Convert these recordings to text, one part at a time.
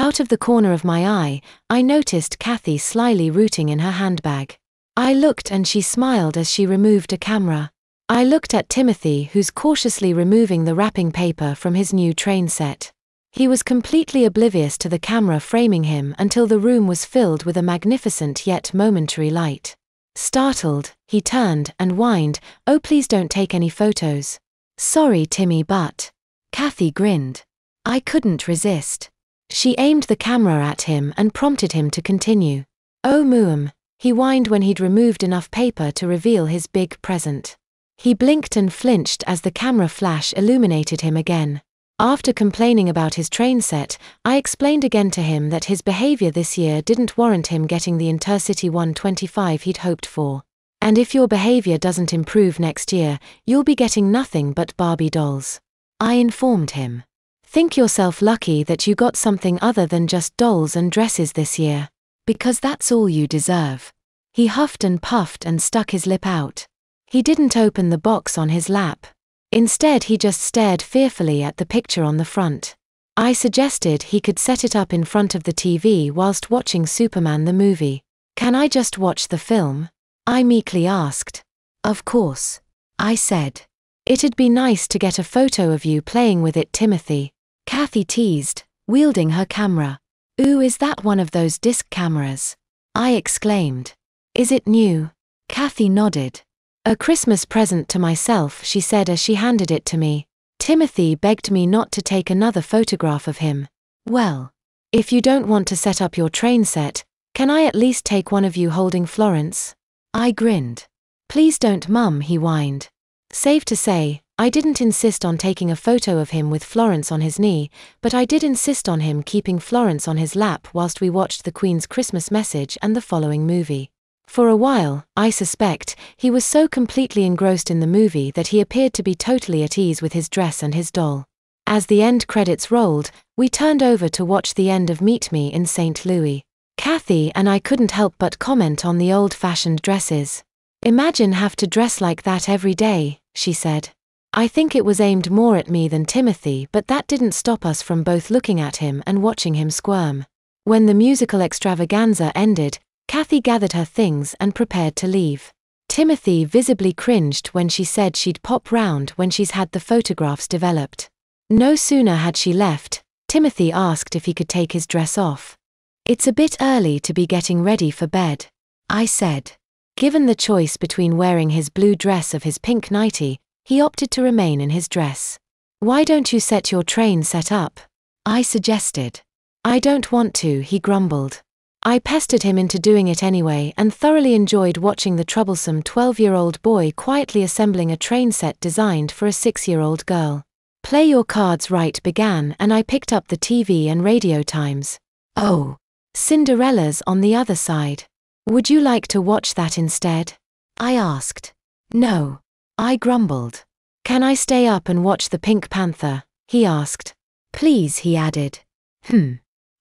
Out of the corner of my eye, I noticed Kathy slyly rooting in her handbag. I looked and she smiled as she removed a camera. I looked at Timothy, who's cautiously removing the wrapping paper from his new train set. He was completely oblivious to the camera framing him until the room was filled with a magnificent yet momentary light. Startled, he turned and whined, "Oh, please don't take any photos." "Sorry, Timmy, but..." Kathy grinned. I couldn't resist. She aimed the camera at him and prompted him to continue. "Oh, Muum," he whined when he'd removed enough paper to reveal his big present. He blinked and flinched as the camera flash illuminated him again. After complaining about his train set, I explained again to him that his behavior this year didn't warrant him getting the Intercity 125 he'd hoped for. "And if your behavior doesn't improve next year, you'll be getting nothing but Barbie dolls," I informed him. "Think yourself lucky that you got something other than just dolls and dresses this year. Because that's all you deserve." He huffed and puffed and stuck his lip out. He didn't open the box on his lap. Instead, he just stared fearfully at the picture on the front. I suggested he could set it up in front of the TV whilst watching Superman the movie. "Can I just watch the film?" I meekly asked. "Of course," I said. "It'd be nice to get a photo of you playing with it, Timothy," Kathy teased, wielding her camera. "Ooh, is that one of those disc cameras?" I exclaimed. "Is it new?" Kathy nodded. "A Christmas present to myself," she said as she handed it to me. "Timothy begged me not to take another photograph of him." "Well, if you don't want to set up your train set, can I at least take one of you holding Florence?" I grinned. "Please don't, Mum," he whined. Safe to say, I didn't insist on taking a photo of him with Florence on his knee, but I did insist on him keeping Florence on his lap whilst we watched the Queen's Christmas Message and the following movie. For a while, I suspect, he was so completely engrossed in the movie that he appeared to be totally at ease with his dress and his doll. As the end credits rolled, we turned over to watch the end of Meet Me in St. Louis. Kathy and I couldn't help but comment on the old-fashioned dresses. "Imagine have to dress like that every day," she said. I think it was aimed more at me than Timothy, but that didn't stop us from both looking at him and watching him squirm. When the musical extravaganza ended, Kathy gathered her things and prepared to leave. Timothy visibly cringed when she said she'd pop round when she's had the photographs developed. No sooner had she left, Timothy asked if he could take his dress off. "It's a bit early to be getting ready for bed," I said. Given the choice between wearing his blue dress or his pink nightie, he opted to remain in his dress. "Why don't you set your train set up?" I suggested. "I don't want to," he grumbled. I pestered him into doing it anyway and thoroughly enjoyed watching the troublesome 12-year-old boy quietly assembling a train set designed for a 6-year-old girl. "Play Your Cards Right" began and I picked up the TV and radio times. "Oh, Cinderella's on the other side. Would you like to watch that instead?" I asked. "No," I grumbled. "Can I stay up and watch the Pink Panther?" he asked. "Please," he added.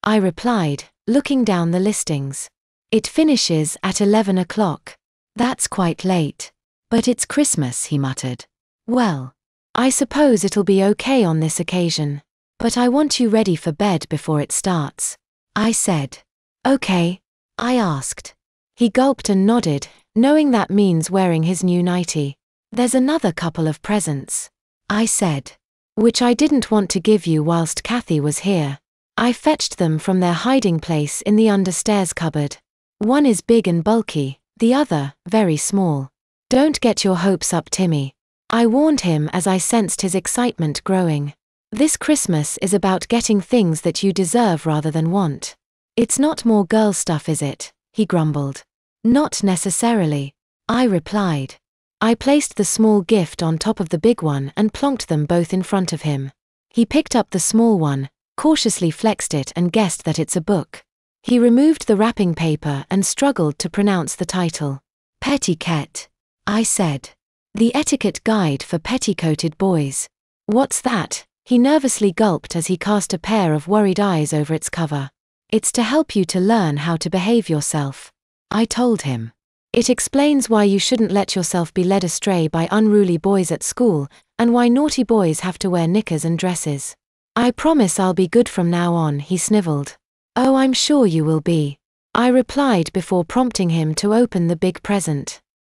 I replied, looking down the listings. "It finishes at 11 o'clock. That's quite late." "But it's Christmas," he muttered. "Well, I suppose it'll be okay on this occasion. But I want you ready for bed before it starts," I said. "Okay?" I asked. He gulped and nodded, knowing that means wearing his new nightie. "There's another couple of presents," I said. "Which I didn't want to give you whilst Kathy was here. I fetched them from their hiding place in the understairs cupboard. One is big and bulky, the other, very small. Don't get your hopes up, Timmy," I warned him as I sensed his excitement growing. "This Christmas is about getting things that you deserve rather than want." "It's not more girl stuff, is it?" he grumbled. "Not necessarily," I replied. I placed the small gift on top of the big one and plonked them both in front of him. He picked up the small one, cautiously flexed it and guessed that it's a book. He removed the wrapping paper and struggled to pronounce the title. "Pettiquette," I said. "The Etiquette Guide for Petticoated Boys." "What's that?" He nervously gulped as he cast a pair of worried eyes over its cover. "It's to help you to learn how to behave yourself," I told him. "It explains why you shouldn't let yourself be led astray by unruly boys at school, and why naughty boys have to wear knickers and dresses." "I promise I'll be good from now on," he sniveled. "Oh, I'm sure you will be," I replied before prompting him to open the big present.